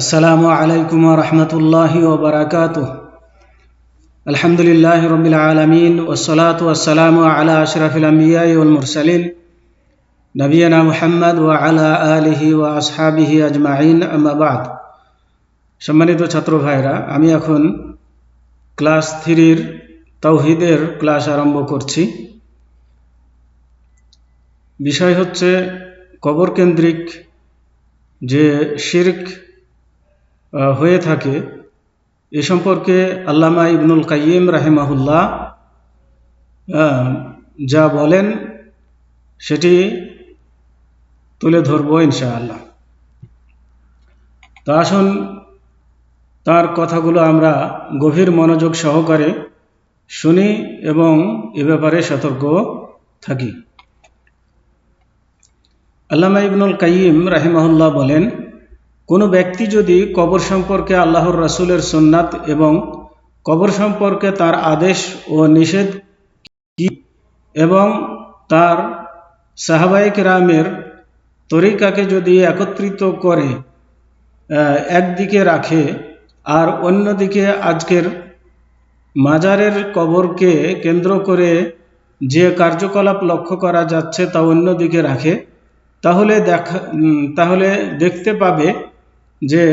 আসসালামু আলাইকুম ওয়া রাহমাতুল্লাহি ওয়া বারাকাতুহু। আলহামদুলিল্লাহি রাব্বিল আলামিন ওয়াসসালাতু ওয়াসসালামু আলা আশরাফিল আমবিয়াই ওয়াল মুরসালিন নবিয়িনা মুহাম্মদ ওয়া আলা আলিহি ওয়া আসহাবিহি আজমাইন, আম্মা বা'দ। সম্মানিত ছাত্র ভাইরা, আমি এখন ক্লাস 3 তাওহীদের ক্লাস আরম্ভ করছি। বিষয় হচ্ছে কবর কেন্দ্রিক যে শিরক হয়ে থাকে এ সম্পর্কে আল্লামা ইবনুল কাইয়িম রাহিমাহুল্লাহ যা বলেন সেটি তুলে ধরব ইনশাআল্লাহ। তো আসুন তার কথাগুলো আমরা গভীর মনোযোগ সহকারে শুনি এবং এ ব্যাপারে সতর্ক থাকি। আল্লামা ইবনুল কাইয়িম রাহিমাহুল্লাহ বলেন, কোনো ব্যক্তি যদি কবর সম্পর্কে আল্লাহর রাসূলের সুন্নাত এবং কবর সম্পর্কে তার আদেশ ও নিষেধ কি এবং তার সাহাবায়ে কেরামের তরিকাকে যদি একত্রিত করে একদিকে রাখে আর অন্যদিকে আজকের মাজারের কবরকে কেন্দ্র করে যে কার্যকলাপ লক্ষ্য করা যাচ্ছে তা অন্যদিকে রাখে, তাহলে দেখতে পাবে যে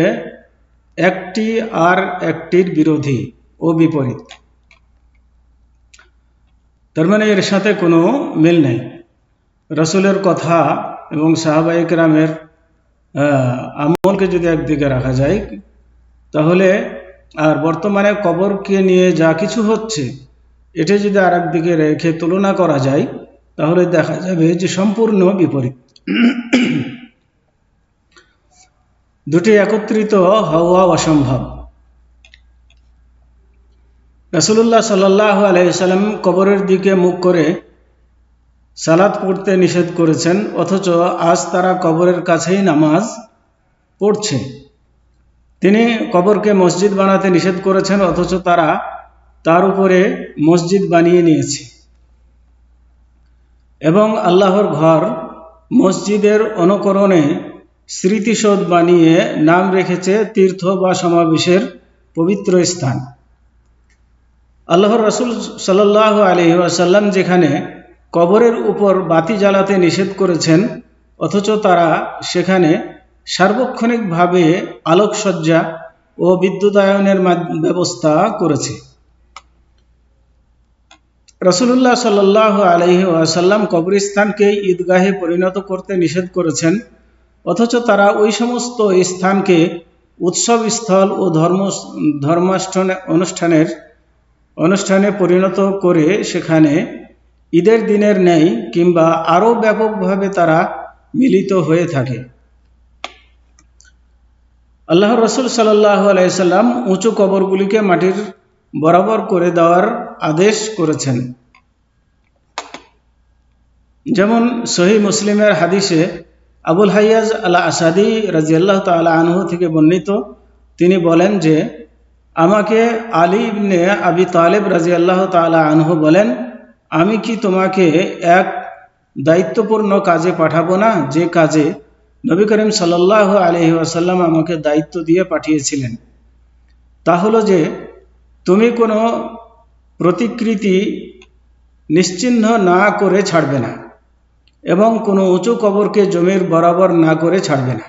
একটি আর একটির বিরোধী ও বিপরীত। তার মানে এর সাথে কোনো মিল নেই। রাসূলের কথা এবং সাহাবায়ে কেরামের আমলকে যদি একদিকে রাখা যায় তাহলে, আর বর্তমানে কবরকে নিয়ে যা কিছু হচ্ছে এটা যদি আর একদিকে রেখে তুলনা করা যায় তাহলে দেখা যাবে যে সম্পূর্ণ বিপরীত। দুটি একত্রিত হওয়া অসম্ভব। রাসূলুল্লাহ সাল্লাল্লাহু আলাইহি ওয়াসাল্লাম কবরের দিকে মুখ করে সালাত পড়তে নিষেধ করেছেন, অথচ আজ তারা কবরের কাছেই নামাজ পড়ছে। তিনি কবরকে মসজিদ বানাতে নিষেধ করেছেন, অথচ তারা তার উপরে মসজিদ বানিয়ে নিয়েছে এবং আল্লাহর ঘর মসজিদের অনুকরণে স্মৃতিসৌধ বানিয়ে নাম রেখেছে তীর্থ বা সমাবেশের পবিত্র স্থান। আল্লাহর রাসূল সাল্লাল্লাহু আলাইহি ওয়াসাল্লাম যেখানে কবরের উপর বাতি জ্বালাতে নিষেধ করেছেন, অথচ তারা সেখানে সার্বক্ষণিকভাবে আলোকসজ্জা ও বিদ্যুতায়নের ব্যবস্থা করেছে। রাসূলুল্লাহ সাল্লাল্লাহু আলাইহি ওয়াসাল্লাম কবরস্থানকে ঈদগাহে পরিণত করতে নিষেধ করেছেন, অথচ তারা ওই সমস্ত স্থানকে উৎসবস্থল ও অনুষ্ঠানে পরিণত করে সেখানে ঈদের দিনের ন্যায় কিংবা আরও ব্যাপকভাবে তারা মিলিত হয়ে থাকে। আল্লাহর রাসূল সাল্লাল্লাহু আলাইহি ওয়াসাল্লাম উঁচু কবরগুলিকে মাটির বরাবর করে দেওয়ার আদেশ করেছেন। যেমন সহিহ মুসলিমের হাদিসে আবুল হাইয়াজ আল আসাদি রাদিয়াল্লাহু তাআলা আনহু থেকে বর্ণিত, তিনি বলেন যে আমাকে আলী ইবনে আবি তালেব রাদিয়াল্লাহু তাআলা আনহু বলেন, আমি কি তোমাকে এক দায়িত্বপূর্ণ কাজে পাঠাবো না, যে কাজে নবী করিম সাল্লাল্লাহু আলাইহি ওয়াসাল্লাম আমাকে দায়িত্ব দিয়ে পাঠিয়েছিলেন। তা হলো যে তুমি কোনো প্রতিকৃতি নিশ্চিহ্ন না করে ছাড়বে না এবং কোনো উঁচু কবরকে জমির বরাবর না করে ছাড়বে না।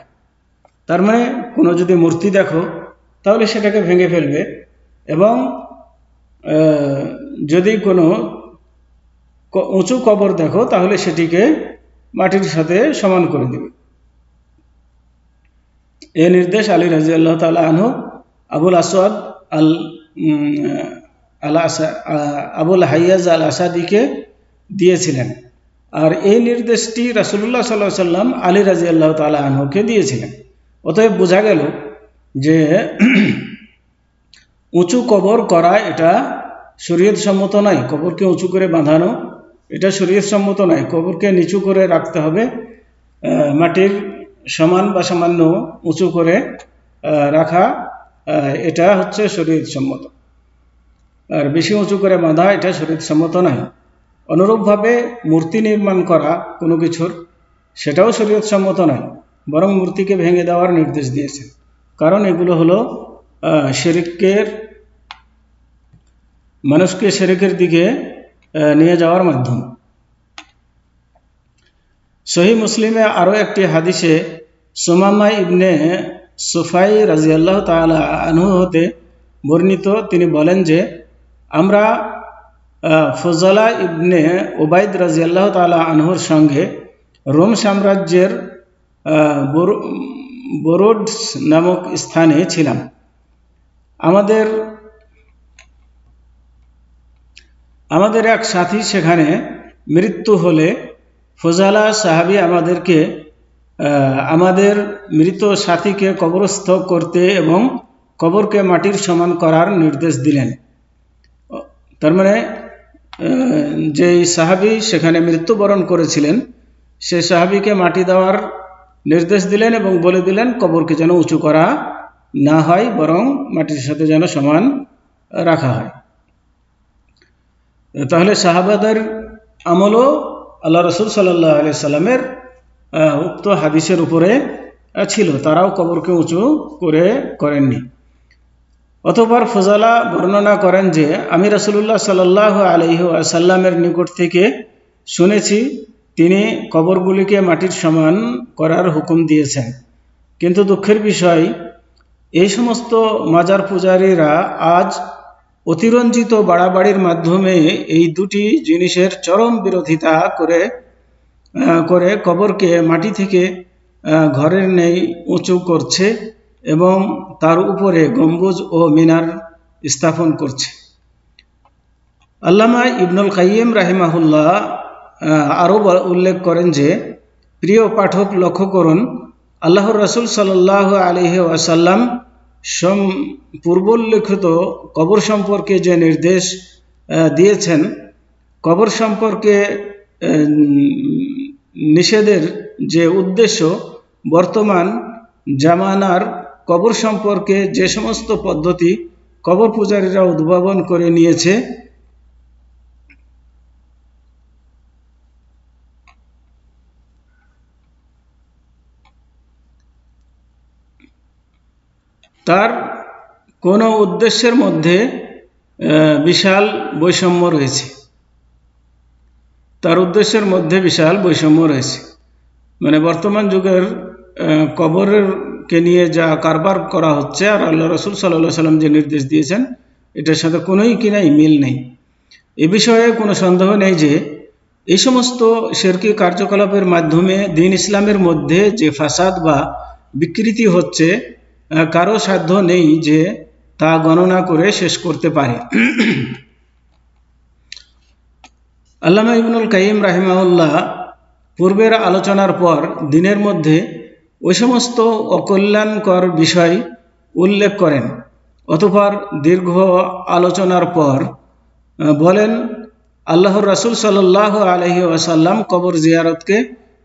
তার মানে কোনো যদি মূর্তি দেখো তাহলে সেটাকে ভেঙে ফেলবে এবং যদি কোনো উঁচু কবর দেখো তাহলে সেটিকে মাটির সাথে সমান করে দেবে। এই নির্দেশ আলী রাদিয়াল্লাহু তাআলা আনহু আবুল হাইয়াজ আল আসাদিকে দিয়েছিলেন, আর এই নির্দেশটি রাসূলুল্লাহ সাল্লাল্লাহু আলাইহি ওয়াসাল্লাম আলী রাদিয়াল্লাহু তাআলা আনহুকে দিয়েছিলেন। অতএব বোঝা গেল যে উঁচু কবর করা এটা শরীয়ত সম্মত নয়। কবরকে উঁচু করে বাঁধানো এটা শরীয়ত সম্মত নয়। কবরকে নিচু করে রাখতে হবে, মাটির সমান বা সামান্য উঁচু করে রাখা, এটা হচ্ছে শরীয়ত সম্মত। আর বেশি উঁচু করে বাঁধা এটা শরীয়ত সম্মত নয়। অনুরূপভাবে মূর্তি নির্মাণ করা কোনো কিছুর, সেটাও শরীয়ত সম্মত নয়, বরং মূর্তিকে ভেঙে দেওয়ার নির্দেশ দিয়েছেন। কারণ এগুলো হলো মানুষকে শিরকের দিকে নিয়ে যাওয়ার মাধ্যম। সহিহ মুসলিমে আরও একটি হাদিসে সুমামা ইবনে সুফাই রাদিয়াল্লাহু তাআলা আনহু হতে বর্ণিত, তিনি বলেন যে আমরা ফজলা ইবনে উবাইদ রাদিয়াল্লাহু তাআলা আনহুর সঙ্গে রোম সাম্রাজ্যের বরোডস নামক স্থানে ছিলাম। আমাদের এক সাথী সেখানে মৃত্যু হলে ফজলা সাহাবী আমাদের মৃত সাথীকে কবরস্থ করতে এবং কবরকে মাটির সমান করার নির্দেশ দিলেন। তার মানে যে সাহাবী সেখানে মৃত্যুবরণ করেছিলেন সে সাহাবীকে মাটি দেওয়ার নির্দেশ দিলেন এবং বলে দিলেন কবরকে যেন উঁচু করা না হয়, বরং মাটির সাথে যেন সমান রাখা হয়। তাহলে সাহাবাদের আমলও আল্লাহ রাসূল সাল্লাল্লাহু আলাইহি সাল্লামের উক্ত হাদিসের উপরে ছিল, তারাও কবরকে উঁচু করেননি। অতঃপর ফজলা বর্ণনা করেন যে আমি রাসূলুল্লাহ সাল্লাল্লাহু আলাইহি ওয়াসাল্লামের নিকট থেকে শুনেছি তিনি কবরগুলিকে মাটির সমান করার হুকুম দিয়েছেন। কিন্তু দুঃখের বিষয়, এই সমস্ত মাজার পূজারীরা আজ অতিরঞ্জিত বাড়াবাড়ির মাধ্যমে এই দুটি জিনিসের চরম বিরোধিতা করে কবরকে মাটি থেকে ঘরের ন্যায় উঁচু করছে এবং তার উপরে গম্বুজ ও মিনার স্থাপন করছে। আল্লামা ইবনুল কাইয়িম রাহিমাহুল্লাহ আরও উল্লেখ করেন যে প্রিয় পাঠক, লক্ষ্য করুন আল্লাহর রাসূল সাল্লাল্লাহু আলাইহি ওয়াসাল্লাম পূর্বোল্লেখিত কবর সম্পর্কে যে নির্দেশ দিয়েছেন, কবর সম্পর্কে নিষেধের যে উদ্দেশ্য বর্তমান জামানার কবর সম্পর্কে যে সমস্ত পদ্ধতি কবর পূজারীরা উদ্ভাবন করে নিয়েছে তার কোনো উদ্দেশ্যের মধ্যে বিশাল বৈষম্য রয়েছে। মানে বর্তমান যুগের কবরকে নিয়ে যা কারবার করা হচ্ছে আর আল্লাহ রাসূল সাল্লাল্লাহু আলাইহি সাল্লাম যে নির্দেশ দিয়েছেন এটার সাথে কোনোই মিল নেই। এ বিষয়ে কোনো সন্দেহ নেই যে এই সমস্ত শিরকি কার্যকলাপের মাধ্যমে দ্বীন ইসলামের মধ্যে যে ফাসাদ বা বিকৃতি হচ্ছে কারো সাধ্য নেই যে তা গণনা করে শেষ করতে পারে। আল্লামা ইবনুল কাইয়িম রাহিমাহুল্লাহ পূর্বের আলোচনার পর দ্বীনের মধ্যে ওই সমস্ত অকল্যাণকর বিষয় উল্লেখ করেন। অতঃপর দীর্ঘ আলোচনার পর বলেন, আল্লাহর রাসূল সাল্লাল্লাহু আলাইহি ওয়াসাল্লাম কবর জিয়ারতকে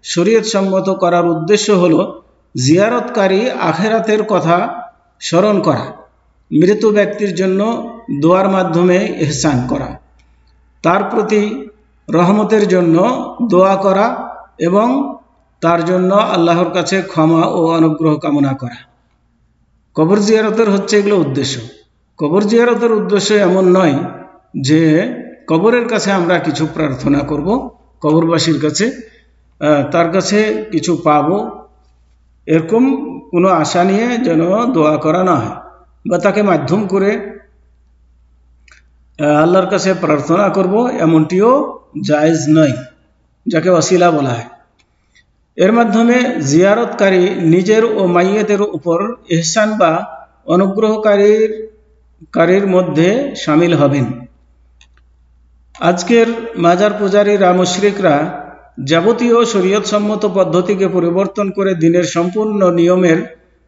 শরীয়ত সম্মত করার উদ্দেশ্য হলো জিয়ারতকারী আখিরাতের কথা স্মরণ করা, মৃত ব্যক্তির জন্য দোয়ার মাধ্যমে ইহসান করা, তার প্রতি রহমতের জন্য দোয়া করা এবং তার জন্য আল্লাহর কাছে ক্ষমা ও অনুগ্রহ কামনা করা। কবর জিয়ারতের হচ্ছে এগুলো উদ্দেশ্য। কবর জিয়ারতের উদ্দেশ্য এমন নয় যে কবরের কাছে আমরা কিছু প্রার্থনা করব, কবরবাসীর কাছে তার কাছে কিছু পাবো, এরকম কোনো আশা নিয়ে যেন দোয়া করা না হয় বা তাকে মাধ্যম করে আল্লাহর কাছে প্রার্থনা করব, এমনটিও জায়েজ নয়, যাকে ওসিলা বলা হয়। এর মাধ্যমে জিয়ারতকারী নিজের ও মাইয়েতের উপর ইহসান বা অনুগ্রহকারীর মধ্যে শামিল হবেন। আজকের মাজার পূজারীরা মুশরিকরা যাবতীয় শরীয়তসম্মত পদ্ধতিকে পরিবর্তন করে দ্বীনের সম্পূর্ণ নিয়মের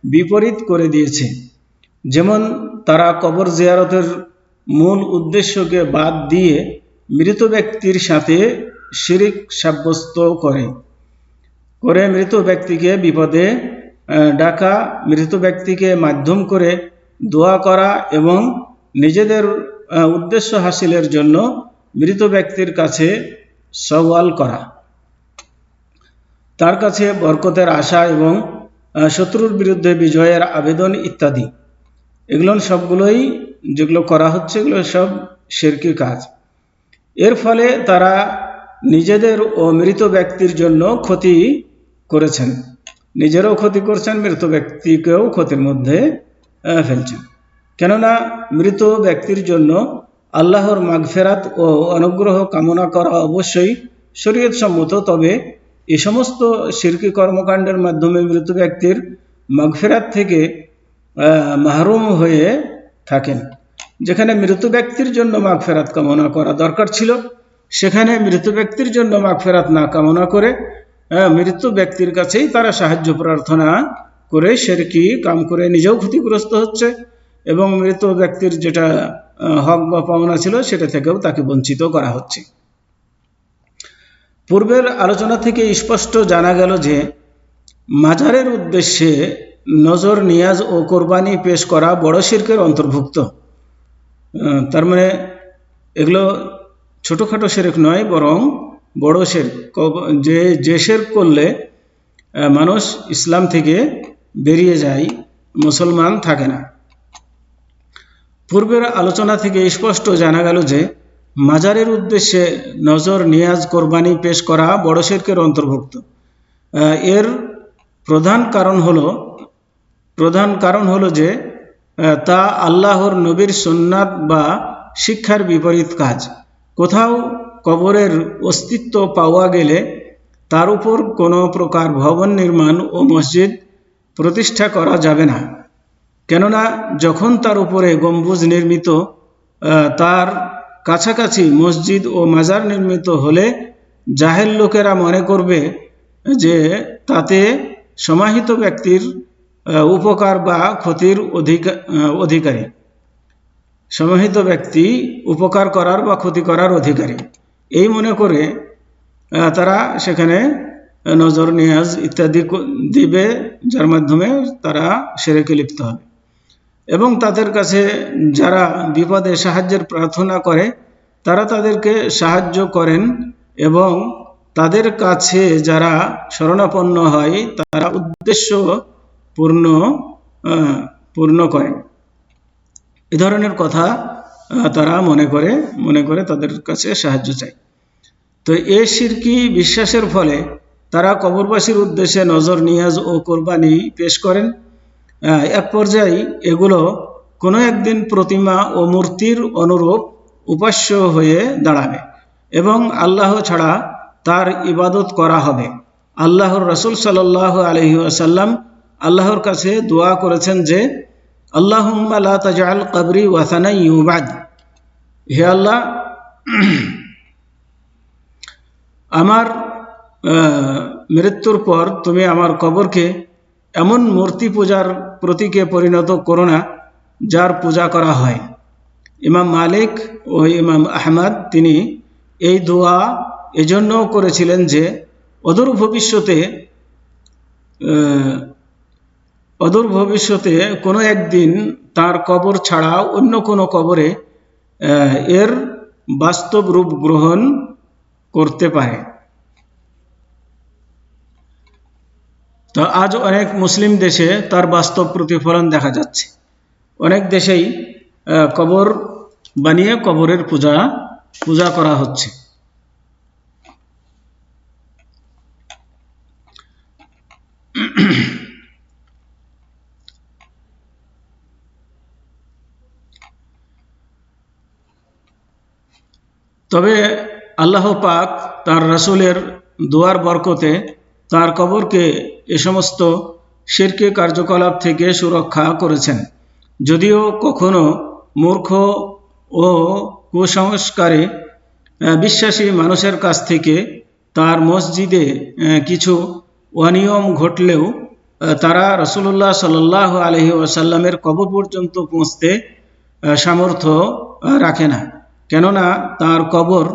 বিপরীত করে দিয়েছে। যেমন তারা কবর জিয়ারতের মূল উদ্দেশ্যকে বাদ দিয়ে মৃত ব্যক্তির সাথে শিরক সাব্যস্ত করে মৃত ব্যক্তিকে বিপদে ডাকা, মৃত ব্যক্তিকে মাধ্যম করে দোয়া করা এবং নিজেদের উদ্দেশ্য হাসিলের জন্য মৃত ব্যক্তির কাছে সওয়াল করা, তার কাছে বরকতের আশা এবং শত্রুর বিরুদ্ধে বিজয়ের আবেদন ইত্যাদি। এগুলো সবগুলোই যেগুলো করা হচ্ছে এগুলো সব শিরকি কাজ। এর ফলে তারা নিজেদের ও মৃত ব্যক্তির জন্য ক্ষতি করেছেন, নিজেরও ক্ষতি করছেন, মৃত ব্যক্তিকেও ক্ষতির মধ্যে ফেলছেন। কেননা মৃত ব্যক্তির জন্য আল্লাহর মাগফিরাত ও অনুগ্রহ কামনা করা অবশ্যই শরীয়ত সম্মত, তবে এই সমস্ত শিরকি কর্মকাণ্ডের মাধ্যমে মৃত ব্যক্তির মাগফিরাত থেকে মাহরুম হয়ে থাকেন। যেখানে মৃত ব্যক্তির জন্য মাগফিরাত কামনা করা দরকার ছিল, সেখানে মৃত ব্যক্তির জন্য মাগফিরাত না কামনা করে মৃত ব্যক্তির কাছেই তারা সাহায্য প্রার্থনা করে শিরকি কাম করে নিজেও ক্ষতিগ্রস্ত হচ্ছে এবং মৃত ব্যক্তির যেটা হক বা পাওনা ছিল সেটা থেকেও তাকে বঞ্চিত করা হচ্ছে। পূর্বের আলোচনা থেকে স্পষ্ট জানা গেল যে মাজারের উদ্দেশ্যে নজর নিয়াজ ও কোরবানি পেশ করা বড় শিরকের অন্তর্ভুক্ত। তার মানে এগুলো ছোটোখাটো শিরক নয়, বরং বড় শিরক। যে শিরক করলে মানুষ ইসলাম থেকে বেরিয়ে যায়, মুসলমান থাকে না। পূর্বের আলোচনা থেকে স্পষ্ট জানা গেল যে মাজারের উদ্দেশ্যে নজর নিয়াজ কোরবানি পেশ করা বড় শিরকের অন্তর্ভুক্ত। এর প্রধান কারণ হলো যে তা আল্লাহর নবীর সুন্নাত বা শিক্ষার বিপরীত কাজ। কোথাও কবরের অস্তিত্ব পাওয়া গেলে তার উপর কোনো প্রকার ভবন নির্মাণ ও মসজিদ প্রতিষ্ঠা করা যাবে না। কেননা যখন তার উপরে গম্বুজ নির্মিত, তার কাছাকাছি মসজিদ ও মাজার নির্মিত হলে জাহেল লোকেরা মনে করবে যে তাতে সমাহিত ব্যক্তির উপকার বা ক্ষতির অধিকারী, সমাহিত ব্যক্তি উপকার করার বা ক্ষতি করার অধিকারী। এই মনে করে তারা সেখানে নজর নিয়াজ ইত্যাদি দিবে, যার মাধ্যমে তারা শিরকে লিপ্ত হবে। এবং তাদের কাছে যারা বিপদে সাহায্যের প্রার্থনা করে তারা তাদেরকে সাহায্য করেন এবং তাদের কাছে যারা শরণাপন্ন হয় তারা উদ্দেশ্য পূর্ণ করেন। এ ধরনের কথা তারা মনে করে তাদের কাছে সাহায্য চায়। তো এই শিরকি বিশ্বাসের ফলে তারা কবরবাসীর উদ্দেশ্যে নজর নিয়াজ ও কোরবানি পেশ করেন। এক পর্যায়ে এগুলো কোনো একদিন প্রতিমা ও মূর্তির অনুরূপ উপাস্য হয়ে দাঁড়াবে এবং আল্লাহ ছাড়া তার ইবাদত করা হবে। আল্লাহর রাসূল সাল্লাল্লাহু আলাইহি ওয়াসাল্লাম আল্লাহর কাছে দোয়া করেছেন যে আল্লাহুম্মা লা তাজআল কবরি ওয়াসানান ইউবাদ, হে আল্লাহ, আমার মৃত্যুর পর তুমি আমার কবরকে এমন মূর্তি পূজার প্রতীকে পরিণত করো না যার পূজা করা হয়। ইমাম মালিক ও ইমাম আহমদ তিনি এই দোয়া এজন্য করেছিলেন যে অদূর ভবিষ্যতে কোনো একদিন তার কবর ছাড়া অন্য কোনো কবরে এর বাস্তব রূপ গ্রহণ করতে পারে। তো আজ অনেক মুসলিম দেশে তার বাস্তব প্রতিফলন দেখা যাচ্ছে। অনেক দেশেই কবর বানিয়ে কবরের পূজা করা হচ্ছে। তবে আল্লাহ পাক তার রাসূলের দোয়ার বরকতে তার কবরকে এ সমস্ত শিরকি কার্যকলাপ থেকে সুরক্ষা করেছেন। যদিও কখনো মূর্খ ও কুসংস্কারে বিশ্বাসী মানুষের কাছ থেকে তার মসজিদে কিছু অনিয়ম ঘটলেও তারা রাসূলুল্লাহ সাল্লাল্লাহু আলাইহি ওয়াসাল্লামের কবর পর্যন্ত পৌঁছতে সামর্থ্য রাখে না। কেননা তার কবর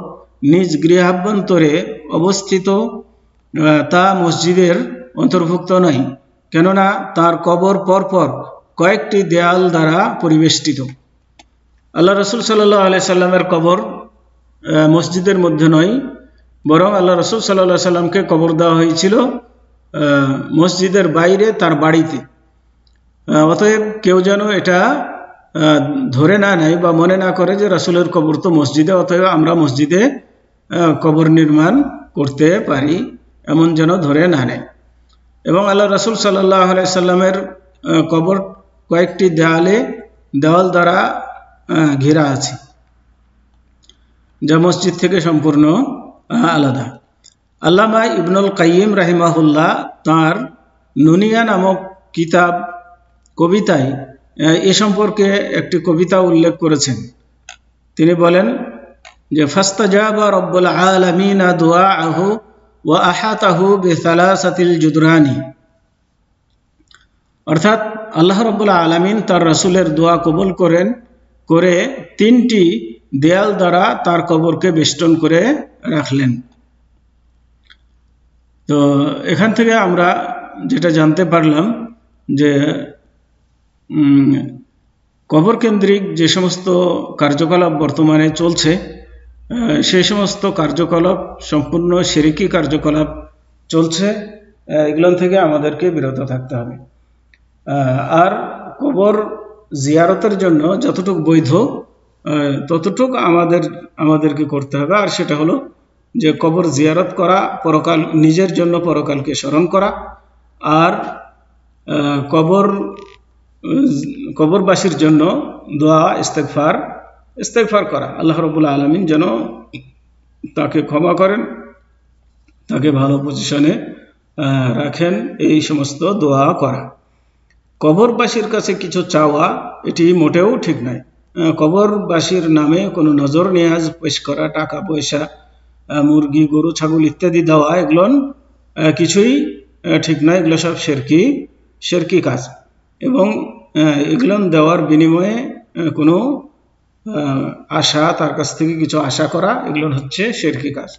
নিজ গৃহাভ্যন্তরে অবস্থিত, তা মসজিদের অন্তর্ভুক্ত নয়। কেননা তার কবর পরপর কয়েকটি দেয়াল দ্বারা পরিবেষ্টিত। আল্লাহ রাসূল সাল্লাল্লাহু আলাইহি সাল্লামের কবর মসজিদের মধ্যে নয়, বরং আল্লাহ রাসূল সাল্লাল্লাহু আলাইহি সাল্লামকে কবর দেওয়া হয়েছিল মসজিদের বাইরে তার বাড়িতে। অতএব কেউ যেন এটা ধরে না নেয় বা মনে না করে যে রাসূলের কবর তো মসজিদে, অতএব আমরা মসজিদে কবর নির্মাণ করতে পারি, এমন যেন ধরে না নেয়। এবং আল্লাহ রাসূল সাল্লাল্লাহু আলাইহি সাল্লামের কবর কয়েকটি দেওয়াল দ্বারা ঘেরা আছে, যা মসজিদ থেকে সম্পূর্ণ আলাদা। আল্লামা ইবনুল কাইয়িম রাহিমাহুল্লাহ তাঁর নুনিয়া নামক কিতাব কবিতায় এ সম্পর্কে একটি কবিতা উল্লেখ করেছেন। তিনি বলেন যে ফাস্তাজাবা রব্বুল আলামিন দুআআহু ওয়া আহাতাহু বিসালাসাতিল জুদরানি, অর্থাৎ আল্লাহ রাব্বুল আলামিন তার রাসূলের দোয়া কবুল করে 3টি দেয়াল দ্বারা তার কবরকে বেষ্টন করে রাখলেন। তো এখান থেকে আমরা যেটা জানতে পারলাম যে কবর কেন্দ্রিক যে সমস্ত কার্যকলাপ বর্তমানে চলছে, সেই সমস্ত কার্যকলাপ সম্পূর্ণ শিরকি কার্যকলাপ চলছে, এগুলো থেকে আমাদেরকে বিরত থাকতে হবে। আর কবর জিয়ারতের জন্য যতটুকু বৈধ ততটুক আমাদেরকে করতে হবে। আর সেটা হলো যে কবর জিয়ারত করা, পরকাল নিজের জন্য পরকালকে স্মরণ করা, আর কবরবাসীর জন্য দোয়া ইস্তেগফার করা। আল্লাহ রাব্বুল আলামিন যেন তাকে ক্ষমা করেন, তাকে ভালো পজিশনে রাখেন, এই সমস্ত দোয়া করা। কবরবাসীর কাছে কিছু চাওয়া এটি মোটেও ঠিক নয়। কবরবাসীর নামে কোনো নজর নিয়াজ পেশ করা, টাকা পয়সা, মুরগি, গরু, ছাগল ইত্যাদি দেওয়া, এগুলো কিছুই ঠিক নয়। এগুলো সব শিরকি কাজ, এবং এগুলো দেওয়ার বিনিময়ে কোনো আশা, তার কাছ থেকে কিছু আশা করা, এগুলো হচ্ছে শিরকি কাজ।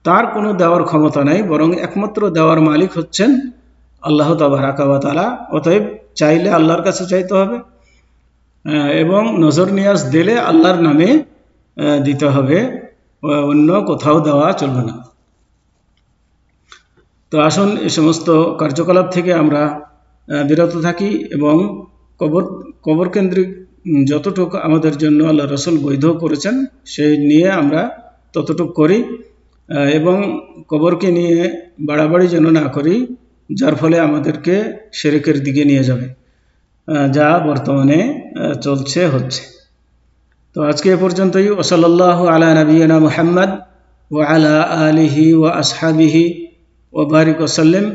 তার কোনো দেওয়ার ক্ষমতা নাই, বরং একমাত্র দেওয়ার মালিক হচ্ছেন আল্লাহ তাবারাকা ওয়া তাআলা। অতএব চাইলে আল্লাহর কাছে চাইতে হবে, এবং নজর নিয়াজ দিলে আল্লাহর নামে দিতে হবে, অন্য কোথাও দেওয়া চলবে না। তো আসুন এই সমস্ত কার্যকলাপ থেকে আমরা বিরত থাকি, এবং কবর কেন্দ্রিক যতটুকু আমাদের জন্য আল্লাহ রাসূল বৈধ করেছেন সেই নিয়ে আমরা ততটুকু করি, এবং কবরকে নিয়ে বাড়াবাড়ি যেন না করি, যার ফলে আমাদেরকে শিরকের দিকে নিয়ে যাবে, যা বর্তমানে হচ্ছে। তো আজকে এ পর্যন্তই। ওয়াসাল্লাল্লাহু আলা নবিয়িনা মুহাম্মদ ওয়া আলা আলিহি ওয়া আসহাবিহি ওয়া বারিক ওয়া সাল্লিম।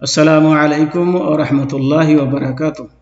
আসসালামু আলাইকুম ওয়া রাহমাতুল্লাহি ওয়া বারাকাতুহু।